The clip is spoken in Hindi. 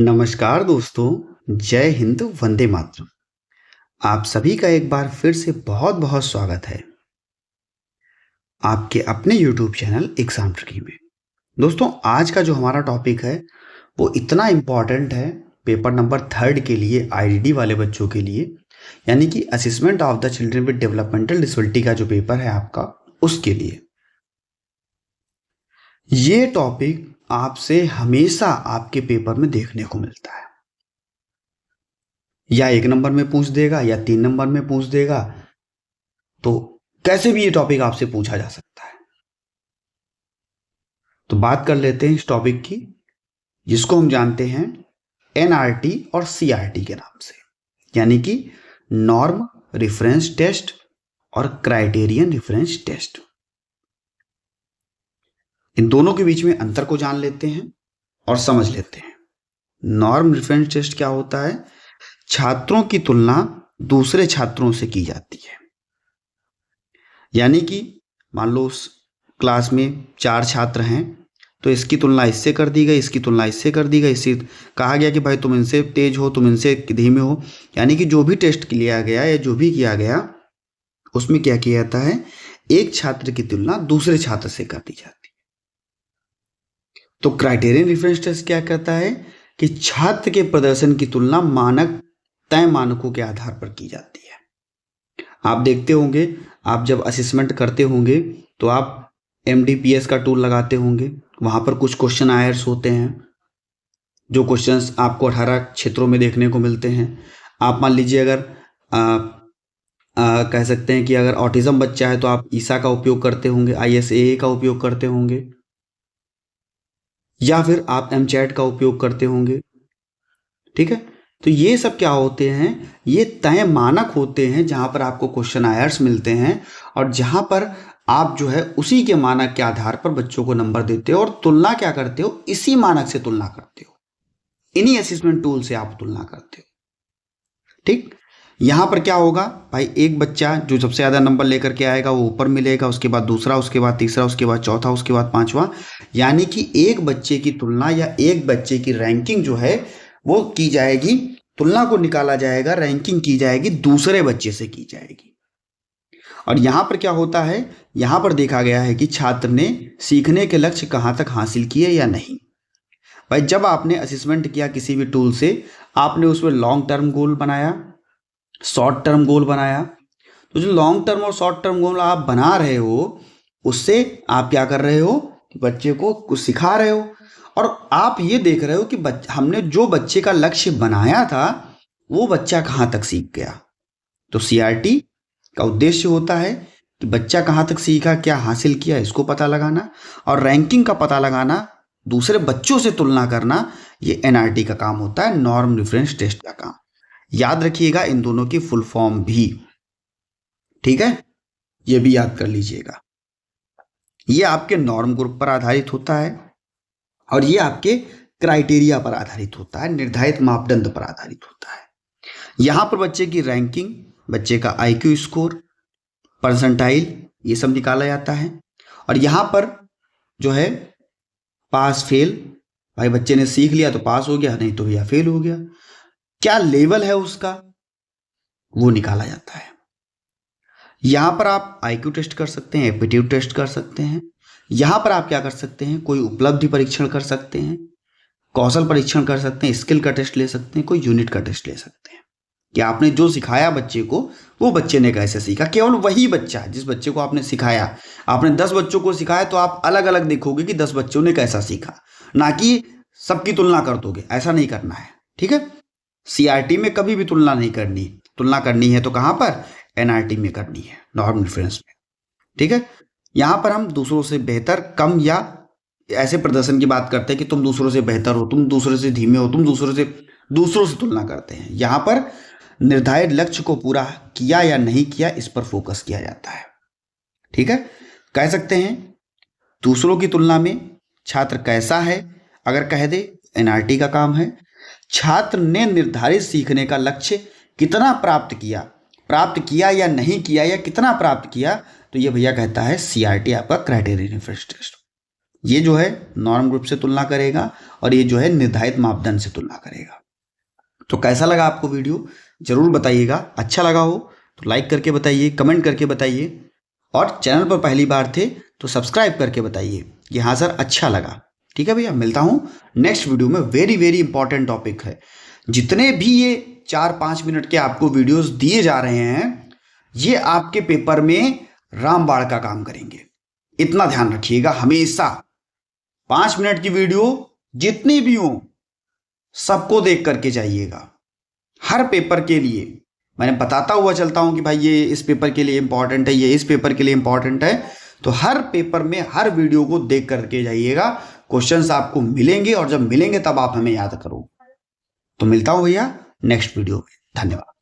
नमस्कार दोस्तों, जय हिंद, वंदे मातरम। आप सभी का एक बार फिर से बहुत बहुत स्वागत है आपके अपने YouTube चैनल एग्जाम ट्रिकी में। दोस्तों, आज का जो हमारा टॉपिक है वो इतना इम्पॉर्टेंट है पेपर नंबर 3 के लिए, आईडीडी वाले बच्चों के लिए, यानी कि assessment of the children with developmental disability का जो पेपर है आपका, उसके लिए ये टॉपिक आपसे हमेशा आपके पेपर में देखने को मिलता है। या 1 नंबर में पूछ देगा या 3 नंबर में पूछ देगा, तो कैसे भी ये टॉपिक आपसे पूछा जा सकता है। तो बात कर लेते हैं इस टॉपिक की, जिसको हम जानते हैं एनआरटी और सीआरटी के नाम से, यानी कि नॉर्म रेफरेंस टेस्ट और क्राइटेरियन रेफरेंस टेस्ट। इन दोनों के बीच में अंतर को जान लेते हैं और समझ लेते हैं। नॉर्म रेफरेंस टेस्ट क्या होता है? छात्रों की तुलना दूसरे छात्रों से की जाती है। यानी कि मान लो उस क्लास में 4 छात्र हैं, तो इसकी तुलना इससे कर दी गई, इसकी तुलना इससे कर दी गई, इससे कहा गया कि भाई तुम इनसे तेज हो, तुम इनसे धीमे हो। यानी कि जो भी टेस्ट लिया गया या जो भी किया गया, उसमें क्या किया जाता है, एक छात्र की तुलना दूसरे छात्र से कर दी जाती है। तो क्राइटेरियन रेफरेंस टेस्ट क्या कहता है कि छात्र के प्रदर्शन की तुलना मानक तय मानकों के आधार पर की जाती है। आप देखते होंगे, आप जब असेसमेंट करते होंगे तो आप MDPS का टूल लगाते होंगे। वहाँ पर कुछ क्वेश्चन आयर्स होते हैं, जो क्वेश्चंस आपको 18 क्षेत्रों में देखने को मिलते हैं। आप मान लीजिए अगर कह सकते हैं कि अगर ऑटिज्म बच्चा है तो आप ईसा का उपयोग करते होंगे, ISAA का उपयोग करते होंगे, या फिर आप MCHAT का उपयोग करते होंगे। ठीक है, तो ये सब क्या होते हैं, ये तय मानक होते हैं जहाँ पर आपको क्वेश्चन आयर्स मिलते हैं और जहाँ पर आप जो है उसी के मानक के आधार पर बच्चों को नंबर देते हो और तुलना क्या करते हो, इसी मानक से तुलना करते हो, इन्हीं असेसमेंट टूल से आप तुलना करते हो। ठीक, यहाँ पर क्या होगा भाई, एक बच्चा जो सबसे ज़्यादा नंबर लेकर के आएगा वो ऊपर मिलेगा, उसके बाद दूसरा, उसके बाद तीसरा, उसके बाद चौथा, उसके बाद पांचवा। यानी कि एक बच्चे की तुलना या एक बच्चे की रैंकिंग जो है वो की जाएगी, तुलना को निकाला जाएगा, रैंकिंग की जाएगी, दूसरे बच्चे से की जाएगी। और यहाँ पर क्या होता है, यहाँ पर देखा गया है कि छात्र ने सीखने के लक्ष्य कहाँ तक हासिल किए या नहीं। भाई जब आपने असेसमेंट किया किसी भी टूल से, आपने उसमें लॉन्ग टर्म गोल बनाया, शॉर्ट टर्म गोल बनाया। तो जो लॉन्ग टर्म और शॉर्ट टर्म गोल आप बना रहे हो, उससे आप क्या कर रहे हो, बच्चे को कुछ सिखा रहे हो और आप ये देख रहे हो कि हमने जो बच्चे का लक्ष्य बनाया था वो बच्चा कहाँ तक सीख गया। तो CRT का उद्देश्य होता है कि बच्चा कहाँ तक सीखा, क्या हासिल किया, इसको पता लगाना, और रैंकिंग का पता लगाना, दूसरे बच्चों से तुलना करना, ये NRT का काम होता है, नॉर्म रेफरेंस टेस्ट का काम। याद रखिएगा इन दोनों की फुल फॉर्म भी, ठीक है, ये भी याद कर लीजिएगा। ये आपके नॉर्म ग्रुप पर आधारित होता है और ये आपके क्राइटेरिया पर आधारित होता है, निर्धारित मापदंड पर आधारित होता है। यहां पर बच्चे की रैंकिंग, बच्चे का IQ स्कोर, परसेंटाइल, ये सब निकाला जाता है। और यहां पर जो है पास फेल, भाई बच्चे ने सीख लिया तो पास हो गया, नहीं तो भैया फेल हो गया। क्या लेवल है उसका, वो निकाला जाता है। यहां पर आप IQ टेस्ट कर सकते हैं, एप्टीट्यूड टेस्ट कर सकते हैं। यहां पर आप क्या कर सकते हैं, कोई उपलब्धि परीक्षण कर सकते हैं, कौशल परीक्षण कर सकते हैं, स्किल का टेस्ट ले सकते हैं, कोई यूनिट का टेस्ट ले सकते हैं कि आपने जो सिखाया बच्चे को, वो बच्चे ने कैसे सीखा। केवल वही बच्चा, जिस बच्चे को आपने सिखाया, आपने 10 बच्चों को सिखाया तो आप अलग अलग देखोगे कि 10 बच्चों ने कैसा सीखा, ना कि सबकी तुलना कर दोगे। ऐसा नहीं करना है, ठीक है। CRT में कभी भी तुलना नहीं करनी, तुलना करनी है तो कहां पर, NRT में करनी है, नॉर्म रेफरेंस में, ठीक है। यहां पर हम दूसरों से बेहतर, कम या ऐसे प्रदर्शन की बात करते हैं कि तुम दूसरों से बेहतर हो, तुम दूसरों से धीमे हो, तुम दूसरों से तुलना करते हैं। यहां पर निर्धारित लक्ष्य को पूरा किया या नहीं किया, इस पर फोकस किया जाता है, ठीक है। कह सकते हैं दूसरों की तुलना में छात्र कैसा है, अगर कह दे, NRT का काम है। छात्र ने निर्धारित सीखने का लक्ष्य कितना प्राप्त किया या नहीं किया, या कितना प्राप्त किया, तो ये भैया कहता है CRT, आपका क्राइटेरियन रेफरेंस टेस्ट। ये जो है नॉर्म ग्रुप से तुलना करेगा और ये जो है निर्धारित मापदंड से तुलना करेगा। तो कैसा लगा आपको वीडियो जरूर बताइएगा। अच्छा लगा हो तो लाइक करके बताइए, कमेंट करके बताइए, और चैनल पर पहली बार थे तो सब्सक्राइब करके बताइए कि हाँ सर अच्छा लगा। ठीक है भैया, मिलता हूँ नेक्स्ट वीडियो में। वेरी वेरी इंपॉर्टेंट टॉपिक है। जितने भी ये 4-5 मिनट के आपको वीडियोस दिए जा रहे हैं, ये आपके पेपर में रामबाण का काम करेंगे। इतना ध्यान रखिएगा हमेशा। 5 मिनट की वीडियो जितनी भी हो सबको देख करके जाइएगा। हर पेपर के लिए मैंने बताता हुआ चलता हूं कि भाई ये इस पेपर के लिए इंपॉर्टेंट है, ये इस पेपर के लिए इंपॉर्टेंट है। तो हर पेपर में हर वीडियो को देख करके जाइएगा। क्वेश्चंस आपको मिलेंगे और जब मिलेंगे तब आप हमें याद करो। तो मिलता हूं भैया नेक्स्ट वीडियो में। धन्यवाद।